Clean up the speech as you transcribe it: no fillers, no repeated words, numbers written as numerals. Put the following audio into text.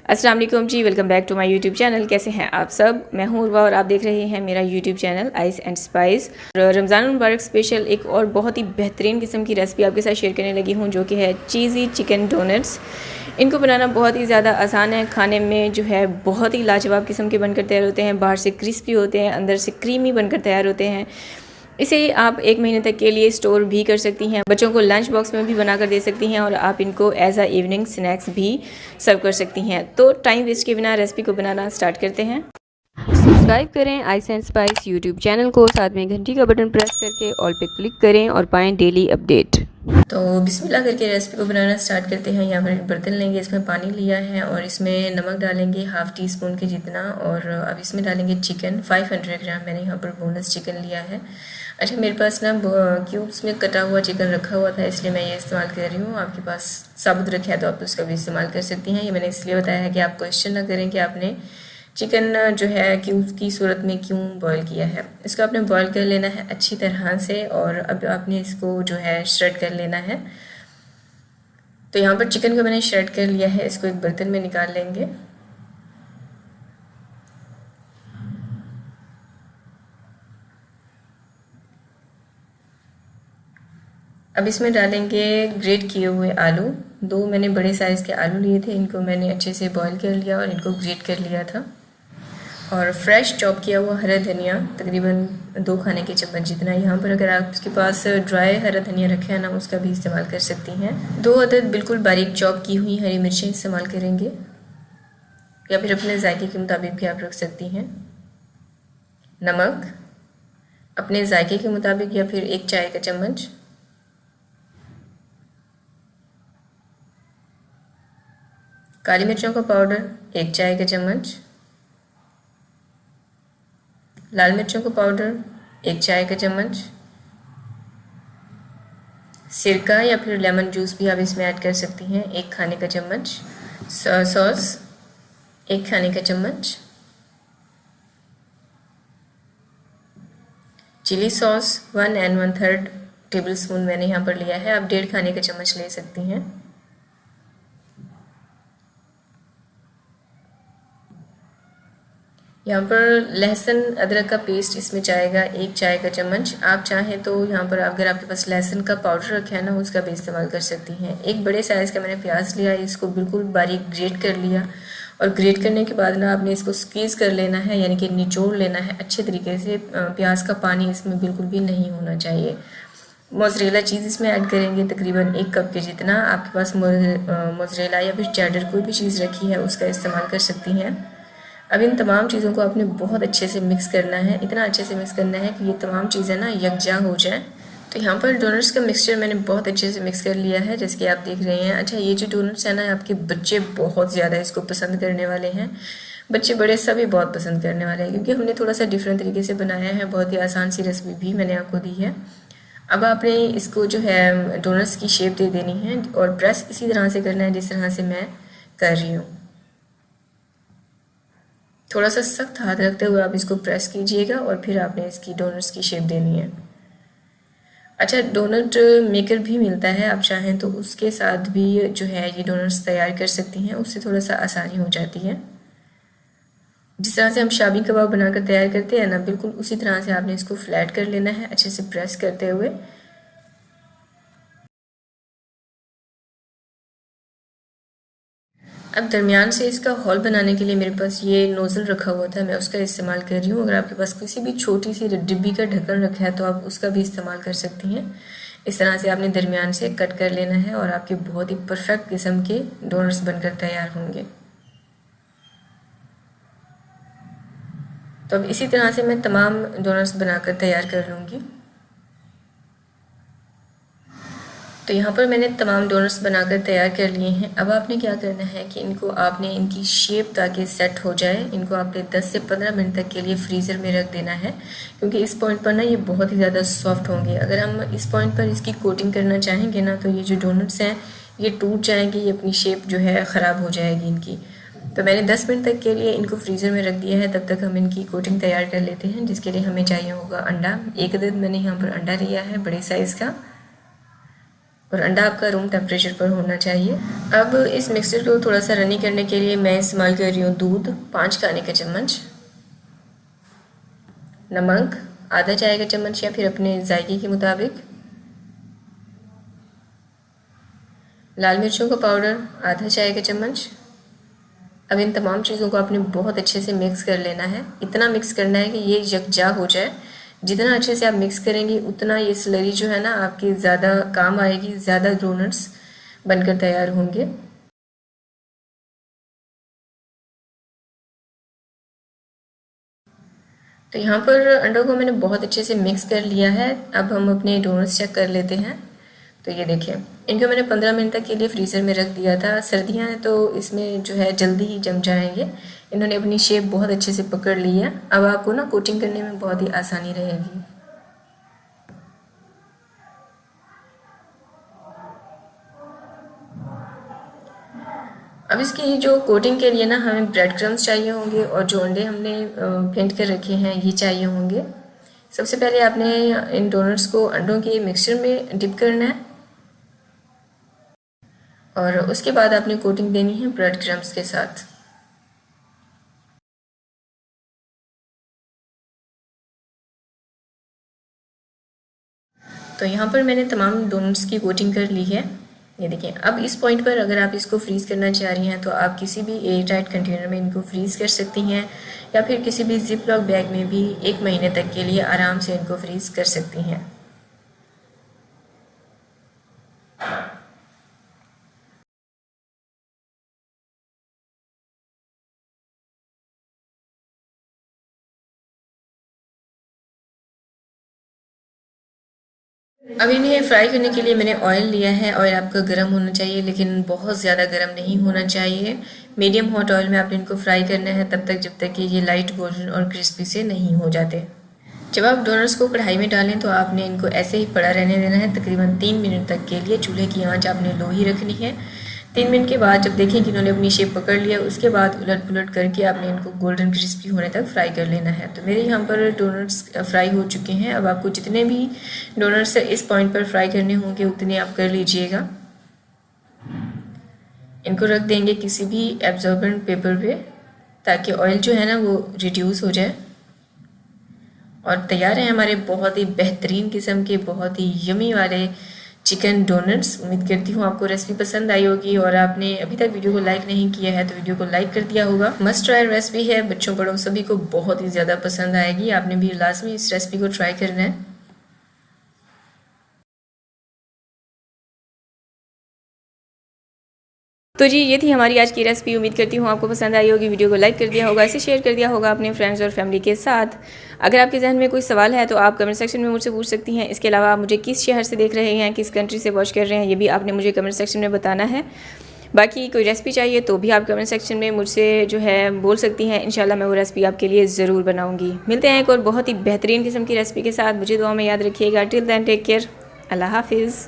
अस्सलाम वालेकुम जी, welcome back to my YouTube channel. कैसे हैं आप सब? मैं हूँ उर्वा और आप देख रहे हैं मेरा YouTube channel ice and spice. Ramzan Mubarak special एक और बहुत ही बेहतरीन किस्म की रेसिपी आपके साथ शेयर करने लगी हूँ, जो कि है चीज़ी चिकन डोनट्स। इनको बनाना बहुत ही ज़्यादा आसान है, खाने में जो है बहुत ही लाजवाब किस्म के बनकर तैयार होते हैं। बाहर से क्रिस्पी होते हैं, अंदर से क्रीमी बनकर तैयार होते हैं। इसे आप 1 महीने तक के लिए स्टोर भी कर सकती हैं, बच्चों को लंच बॉक्स में भी बनाकर दे सकती हैं और आप इनको एज अ इवनिंग स्नैक्स भी सर्व कर सकती हैं। तो टाइम वेस्ट के बिना रेसिपी को बनाना स्टार्ट करते हैं। सब्सक्राइब करें ice and spice YouTube channel को, साथ में घंटी का बटन प्रेस करके ऑल पे क्लिक करें और पाएँ डेली अपडेट। तो बिस्मिल्लाह करके रेसिपी को बनाना स्टार्ट करते हैं। यहाँ पर एक बर्तन लेंगे, इसमें पानी लिया है और इसमें नमक डालेंगे 1/2 टी स्पून के जितना। और अब इसमें डालेंगे चिकन 500 ग्राम। मैंने यहाँ पर बोनलेस चिकन लिया है। अच्छा, मेरे पास ना क्यूब्स में कटा हुआ चिकन रखा हुआ था, इसलिए मैं ये इस्तेमाल कर रही हूँ। आपके पास साबुत रखा है तो आप उसका भी इस्तेमाल कर सकती हैं। ये मैंने इसलिए बताया है कि आप क्वेश्चन ना करें कि आपने चिकन जो है क्यूब्स की सूरत में क्यों बॉईल किया है। इसको आपने बॉईल कर लेना है अच्छी तरह से और अब आपने इसको जो है श्रेड कर लेना है। तो यहाँ पर चिकन को मैंने श्रेड कर लिया है, इसको एक बर्तन में निकाल लेंगे। अब इसमें डालेंगे ग्रेट किए हुए आलू। 2 मैंने बड़े साइज़ के आलू लिए थे, इनको मैंने अच्छे से बॉईल कर लिया और इनको ग्रेट कर लिया था। और फ्रेश चॉप किया हुआ हरा धनिया, तकरीबन 2 खाने के चम्मच जितना। यहाँ पर अगर आपके पास ड्राई हरा धनिया रखा है ना, उसका भी इस्तेमाल कर सकती हैं। 2 अदद बिल्कुल बारीक चॉप की हुई हरी मिर्चें इस्तेमाल करेंगे, या फिर अपने जायके के मुताबिक भी आप रख सकती हैं। नमक अपने जायके के मुताबिक या फिर 1 चाय का चम्मच। काली मिर्चों का पाउडर 1 चाय का चम्मच। लाल मिर्चों का पाउडर 1 चाय का चम्मच। सिरका या फिर लेमन जूस भी आप इसमें ऐड कर सकती हैं, 1 खाने का चम्मच। सॉस 1 खाने का चम्मच। चिली सॉस 1 1/3 टेबल स्पून मैंने यहाँ पर लिया है, आप 1.5 खाने का चम्मच ले सकती हैं। यहाँ पर लहसुन अदरक का पेस्ट इसमें जाएगा 1 चाय का चम्मच। आप चाहें तो यहाँ पर अगर आपके पास लहसुन का पाउडर रखा है ना, उसका भी इस्तेमाल कर सकती हैं। 1 बड़े साइज़ का मैंने प्याज लिया, इसको बिल्कुल बारीक ग्रेट कर लिया और ग्रेट करने के बाद ना आपने इसको स्क्वीज़ कर लेना है, यानी कि निचोड़ लेना है अच्छे तरीके से। प्याज का पानी इसमें बिल्कुल भी नहीं होना चाहिए। मोज़रेला चीज़ इसमें ऐड करेंगे तकरीबन 1 कप के जितना। आपके पास मोज़रेला या फिर चेडर कोई भी चीज़ रखी है उसका इस्तेमाल कर सकती हैं। अब इन तमाम चीज़ों को आपने बहुत अच्छे से मिक्स करना है, इतना अच्छे से मिक्स करना है कि ये तमाम चीज़ें ना यकजा हो जाएं। तो यहाँ पर डोनट्स का मिक्सचर मैंने बहुत अच्छे से मिक्स कर लिया है, जैसे कि आप देख रहे हैं। अच्छा, ये जो डोनट्स है ना, आपके बच्चे बहुत ज़्यादा इसको पसंद करने वाले हैं। बच्चे बड़े सभी बहुत पसंद करने वाले हैं, क्योंकि हमने थोड़ा सा डिफरेंट तरीके से बनाया है। बहुत ही आसान सी रेसिपी भी मैंने आपको दी है। अब आपने इसको जो है डोनट्स की शेप दे देनी है और प्रेस इसी तरह से करना है जिस तरह से मैं कर रही हूँ। थोड़ा सा सख्त हाथ रखते हुए आप इसको प्रेस कीजिएगा और फिर आपने इसकी डोनट्स की शेप देनी है। अच्छा, डोनट मेकर भी मिलता है, आप चाहें तो उसके साथ भी जो है ये डोनट्स तैयार कर सकती हैं, उससे थोड़ा सा आसानी हो जाती है। जिस तरह से हम शाबी कबाब बनाकर तैयार करते हैं ना, बिल्कुल उसी तरह से आपने इसको फ्लैट कर लेना है अच्छे से प्रेस करते हुए। अब दरमियान से इसका हॉल बनाने के लिए मेरे पास ये नोज़ल रखा हुआ था, मैं उसका इस्तेमाल कर रही हूँ। अगर आपके पास किसी भी छोटी सी डिब्बी का ढक्कन रखा है तो आप उसका भी इस्तेमाल कर सकती हैं। इस तरह से आपने दरमियान से कट कर लेना है और आपके बहुत ही परफेक्ट किस्म के डोनट्स बनकर तैयार होंगे। तो अब इसी तरह से मैं तमाम डोनट्स बनाकर तैयार कर लूँगी। तो यहाँ पर मैंने तमाम डोनट्स बनाकर तैयार कर लिए हैं। अब आपने क्या करना है कि इनको आपने इनकी शेप ताकि सेट हो जाए, इनको आपने 10 से 15 मिनट तक के लिए फ्रीज़र में रख देना है, क्योंकि इस पॉइंट पर ना ये बहुत ही ज़्यादा सॉफ्ट होंगे। अगर हम इस पॉइंट पर इसकी कोटिंग करना चाहेंगे ना, तो ये जो डोनट्स हैं ये टूट जाएंगे, ये अपनी शेप जो है ख़राब हो जाएगी इनकी। तो मैंने 10 मिनट तक के लिए इनको फ्रीज़र में रख दिया है। तब तक हम इनकी कोटिंग तैयार कर लेते हैं, जिसके लिए हमें चाहिए होगा अंडा। 1 अदद मैंने यहाँ पर अंडा लिया है बड़े साइज़ का, और अंडा आपका रूम टेम्परेचर पर होना चाहिए। अब इस मिक्सचर को थोड़ा सा रनी करने के लिए मैं इस्तेमाल कर रही हूँ दूध 5 खाने का चम्मच, नमक आधा चाय का चम्मच या फिर अपने जायके के मुताबिक, लाल मिर्चों का पाउडर आधा चाय का चम्मच। अब इन तमाम चीज़ों को आपने बहुत अच्छे से मिक्स कर लेना है। इतना मिक्स करना है कि ये यकजा हो जाए। जितना अच्छे से आप मिक्स करेंगे उतना ये स्लरी जो है ना आपकी ज़्यादा काम आएगी, ज़्यादा डोनट्स बनकर तैयार होंगे। तो यहाँ पर अंडों को मैंने बहुत अच्छे से मिक्स कर लिया है। अब हम अपने डोनट्स चेक कर लेते हैं। तो ये देखिए, इनको मैंने 15 मिनट तक के लिए फ्रीज़र में रख दिया था। सर्दियाँ हैं तो इसमें जो है जल्दी ही जम जाएंगे। इन्होंने अपनी शेप बहुत अच्छे से पकड़ ली है। अब आपको ना कोटिंग करने में बहुत ही आसानी रहेगी। अब इसकी जो कोटिंग के लिए ना हमें ब्रेड क्रम्स चाहिए होंगे और जो अंडे हमने फेंट कर रखे हैं ये चाहिए होंगे। सबसे पहले आपने इन डोनट्स को अंडों के मिक्सचर में डिप करना है और उसके बाद आपने कोटिंग देनी है ब्रेड क्रम्स के साथ। तो यहाँ पर मैंने तमाम डोनट्स की कोटिंग कर ली है। ये देखिए, अब इस पॉइंट पर अगर आप इसको फ्रीज़ करना चाह रही हैं तो आप किसी भी एयर टाइट कंटेनर में इनको फ्रीज़ कर सकती हैं या फिर किसी भी जिप लॉक बैग में भी 1 महीने तक के लिए आराम से इनको फ्रीज़ कर सकती हैं। अब इन्हें फ्राई करने के लिए मैंने ऑयल लिया है। ऑयल आपका गर्म होना चाहिए लेकिन बहुत ज़्यादा गर्म नहीं होना चाहिए। मीडियम हॉट ऑयल में आपने इनको फ्राई करना है तब तक जब तक कि ये लाइट गोल्डन और क्रिस्पी से नहीं हो जाते। जब आप डोनट्स को कढ़ाई में डालें तो आपने इनको ऐसे ही पड़ा रहने देना है तकरीबन 3 मिनट तक के लिए। चूल्हे की आंच आपने लो ही रखनी है। 3 मिनट के बाद जब देखें कि इन्होंने अपनी शेप पकड़ लिया उसके बाद उलट पुलट करके आपने इनको गोल्डन क्रिस्पी होने तक फ्राई कर लेना है। तो मेरे यहाँ पर डोनट्स फ्राई हो चुके हैं। अब आपको जितने भी डोनट्स इस पॉइंट पर फ्राई करने होंगे उतने आप कर लीजिएगा। इनको रख देंगे किसी भी एब्जॉर्बेंट पेपर पे ताकि ऑयल जो है ना वो रिड्यूस हो जाए। और तैयार हैं हमारे बहुत ही बेहतरीन किस्म के बहुत ही यमी वाले चिकन डोनट्स। उम्मीद करती हूँ आपको रेसिपी पसंद आई होगी और आपने अभी तक वीडियो को लाइक नहीं किया है तो वीडियो को लाइक कर दिया होगा। मस्ट ट्राई रेसिपी है, बच्चों बड़ों सभी को बहुत ही ज़्यादा पसंद आएगी। आपने भी लाजमी इस रेसिपी को ट्राई करना है। तो जी ये थी हमारी आज की रेसिपी। उम्मीद करती हूँ आपको पसंद आई होगी। वीडियो को लाइक कर दिया होगा, इसे शेयर कर दिया होगा अपने फ्रेंड्स और फैमिली के साथ। अगर आपके जहन में कोई सवाल है तो आप कमेंट सेक्शन में मुझसे पूछ सकती हैं। इसके अलावा आप मुझे किस शहर से देख रहे हैं, किस कंट्री से वॉच कर रहे हैं, ये भी आपने मुझे कमेंट सेक्शन में बताना है। बाकी कोई रेसिपी चाहिए तो भी आप कमेंट सेक्शन में मुझसे जो है बोल सकती हैं। इंशाल्लाह मैं वो रेसिपी आपके लिए ज़रूर बनाऊँगी। मिलते हैं एक और बहुत ही बेहतरीन किस्म की रेसिपी के साथ। मुझे दुआ में याद रखिएगा। Till then take care. अल्लाह हाफिज़।